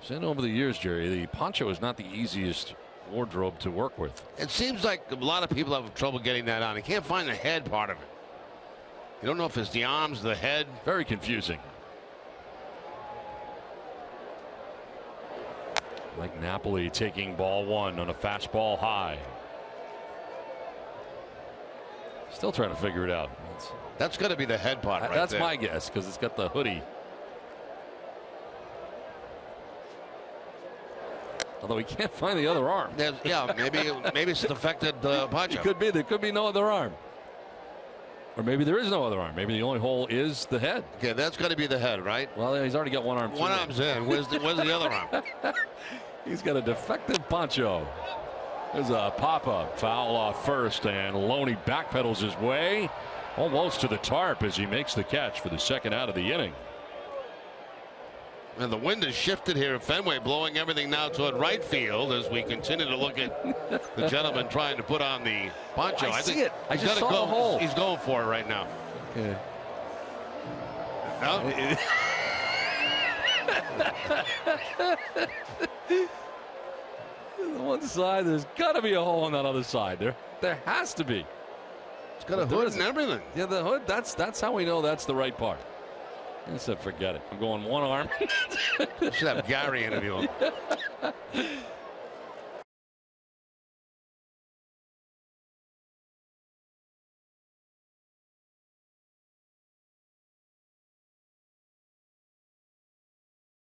Saying over the years, Jerry, the poncho is not the easiest wardrobe to work with. It seems like a lot of people have trouble getting that on. You can't find the head part of it. You don't know if it's the arms, the head. Very confusing. Like Napoli taking ball one on a fastball high. Still trying to figure it out. That's got to be the head part right That's there. my guess, because it's got the hoodie. Although he can't find the other arm. Yeah, maybe it's affected the poncho. It could be. There could be no other arm. Or maybe there is no other arm. Maybe the only hole is the head. Okay, that's got to be the head, right? Well, he's already got one arm. One arm's in. Where's the other arm? He's got a defective poncho. There's a pop-up foul off first, and Loney backpedals his way almost to the tarp as he makes the catch for the second out of the inning. And the wind has shifted here at Fenway, blowing everything now toward right field as we continue to look at the gentleman trying to put on the poncho. I see it. I just saw the hole. He's going for it right now. Okay. No? On one side, there's got to be a hole on that other side. There has to be. It's got a hood and everything. Yeah, the hood. That's how we know that's the right part. I said, forget it. I'm going one arm. Should have Gary interview him.